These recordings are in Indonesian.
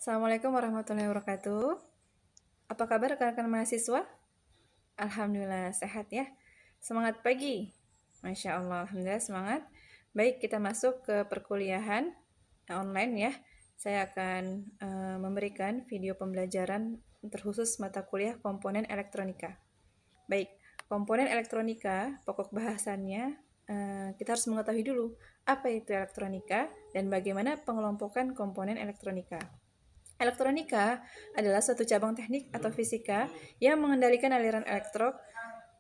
Assalamualaikum warahmatullahi wabarakatuh. Apa kabar rekan-rekan mahasiswa? Alhamdulillah sehat ya. Semangat pagi. Masya Allah, Alhamdulillah semangat. Baik, kita masuk ke perkuliahan online ya. Saya akan memberikan video pembelajaran terkhusus mata kuliah komponen elektronika. Baik, komponen elektronika, pokok bahasannya kita harus mengetahui dulu apa itu elektronika dan bagaimana pengelompokan komponen elektronika. Elektronika adalah suatu cabang teknik atau fisika yang mengendalikan aliran elektron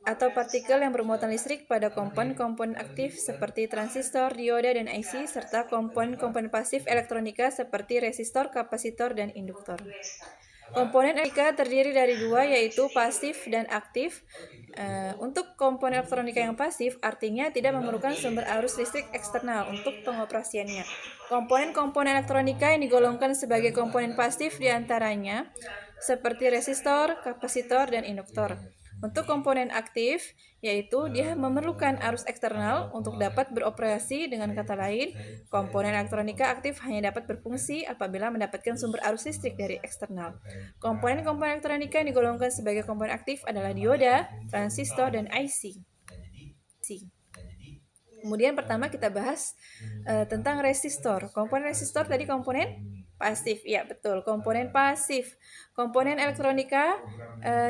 atau partikel yang bermuatan listrik pada komponen-komponen aktif seperti transistor, dioda, dan IC, serta komponen-komponen pasif elektronika seperti resistor, kapasitor, dan induktor. Komponen elektronika terdiri dari dua, yaitu pasif dan aktif. Untuk komponen elektronika yang pasif, artinya tidak memerlukan sumber arus listrik eksternal untuk pengoperasiannya. Komponen-komponen elektronika yang digolongkan sebagai komponen pasif diantaranya seperti resistor, kapasitor, dan induktor. Untuk komponen aktif, yaitu dia memerlukan arus eksternal untuk dapat beroperasi. Dengan kata lain, komponen elektronika aktif hanya dapat berfungsi apabila mendapatkan sumber arus listrik dari eksternal. Komponen-komponen elektronika yang digolongkan sebagai komponen aktif adalah dioda, transistor, dan IC. Kemudian pertama kita bahas tentang resistor. Komponen resistor tadi komponen pasif, ya betul, komponen pasif. Komponen elektronika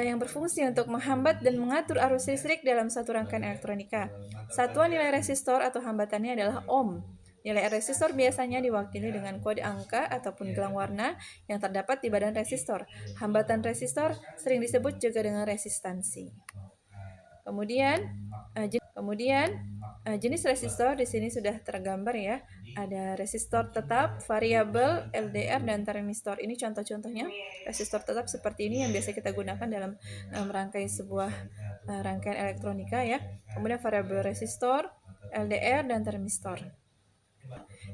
yang berfungsi untuk menghambat dan mengatur arus listrik dalam satu rangkaian elektronika. Satuan nilai resistor atau hambatannya adalah ohm. Nilai resistor biasanya diwakili dengan kode angka ataupun gelang warna yang terdapat di badan resistor. Hambatan resistor sering disebut juga dengan resistansi. Kemudian jenis resistor di sini sudah tergambar ya. Ada resistor tetap, variabel, LDR, dan termistor. Ini contoh-contohnya resistor tetap seperti ini yang biasa kita gunakan dalam merangkai sebuah rangkaian elektronika ya. Kemudian variabel resistor, LDR, dan termistor.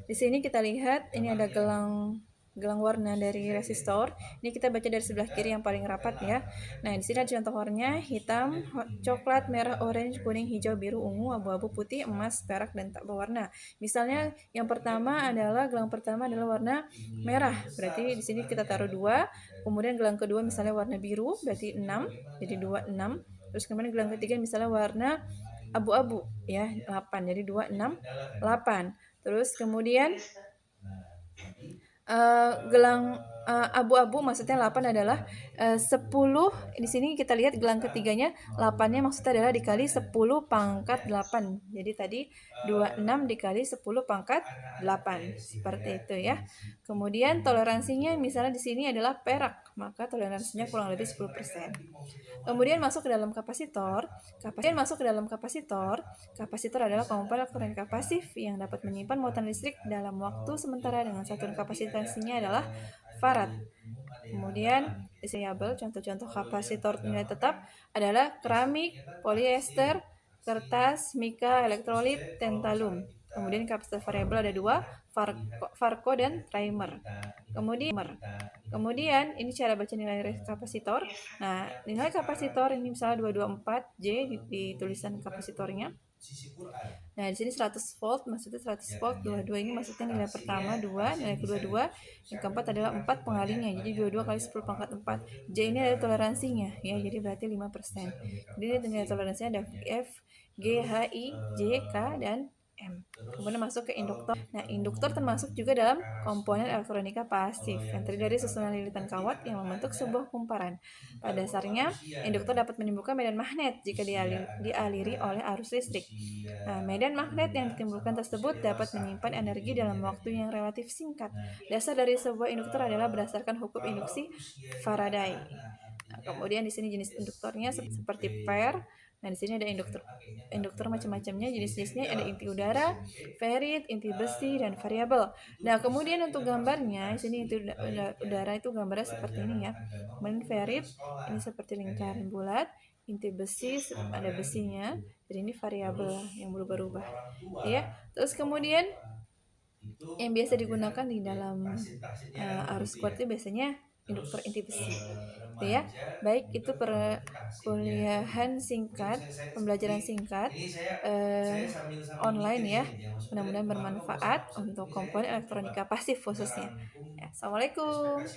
Di sini kita lihat ini ada gelang warna dari resistor. Ini kita baca dari sebelah kiri yang paling rapat ya. Nah, di sini ada contoh warnanya: hitam, coklat, merah, orange, kuning, hijau, biru, ungu, abu-abu, putih, emas, perak, dan tak berwarna. Misalnya yang pertama adalah gelang pertama adalah warna merah. Berarti di sini kita taruh 2. Kemudian gelang kedua misalnya warna biru, berarti 6. Jadi 2 6. Terus kemudian gelang ketiga misalnya warna abu-abu ya, 8. Jadi 2 6 8. Terus kemudian gelang abu-abu maksudnya 8 adalah 10. Di sini kita lihat gelang ketiganya 8-nya maksudnya adalah dikali 10 pangkat 8. Jadi tadi 26 dikali 10 pangkat 8. Seperti itu ya. Kemudian toleransinya misalnya di sini adalah perak, maka toleransinya kurang lebih 10%. Kemudian masuk ke dalam kapasitor. Kapasitor adalah komponen elektronika pasif yang dapat menyimpan muatan listrik dalam waktu sementara dengan satuan kapasitansinya adalah farad. Kemudian variabel, contoh-contoh kapasitor nilai tetap adalah keramik, polyester, kertas, mika, elektrolit, tantalum. Kemudian kapasitor variabel ada 2, Farco dan Primer. Kemudian ini cara baca nilai kapasitor. Nah, nilai kapasitor ini misalnya 224J di tulisan kapasitornya. Nah, di sini 100 volt, maksudnya 100 volt, 22 ini maksudnya nilai pertama 2, nilai kedua 2, yang keempat adalah 4 pengalinya. Jadi 22 kali 10 pangkat 4. J ini ada toleransinya ya, jadi berarti 5%. Jadi nilai toleransinya ada F, G, H, I, J, K, dan M. Kemudian masuk ke induktor. Nah, induktor termasuk juga dalam komponen elektronika pasif yang terdiri dari susunan lilitan kawat yang membentuk sebuah kumparan. Pada dasarnya, induktor dapat menimbulkan medan magnet jika dialiri oleh arus listrik. Nah, medan magnet yang ditimbulkan tersebut dapat menyimpan energi dalam waktu yang relatif singkat. Dasar dari sebuah induktor adalah berdasarkan hukum induksi Faraday. Nah, kemudian di sini jenis induktornya seperti pair. Nah, di sini ada induktor macam-macamnya, jenis-jenisnya ada inti udara, ferrit, inti besi, dan variabel. Nah, kemudian untuk gambarnya, di sini inti udara itu gambarnya seperti ini ya. Kemudian ferrit ini seperti lingkaran bulat, inti besi ada besinya, jadi ini variabel yang berubah-ubah. Ya, terus kemudian yang biasa digunakan di dalam arus kuat itu biasanya induktor inti besi. Gitu ya. Baik itu gitu. perkuliahan singkat, pembelajaran singkat eh, online ya. Mudah-mudahan bermanfaat untuk komponen elektronika pasif khususnya. Ya, Assalamualaikum.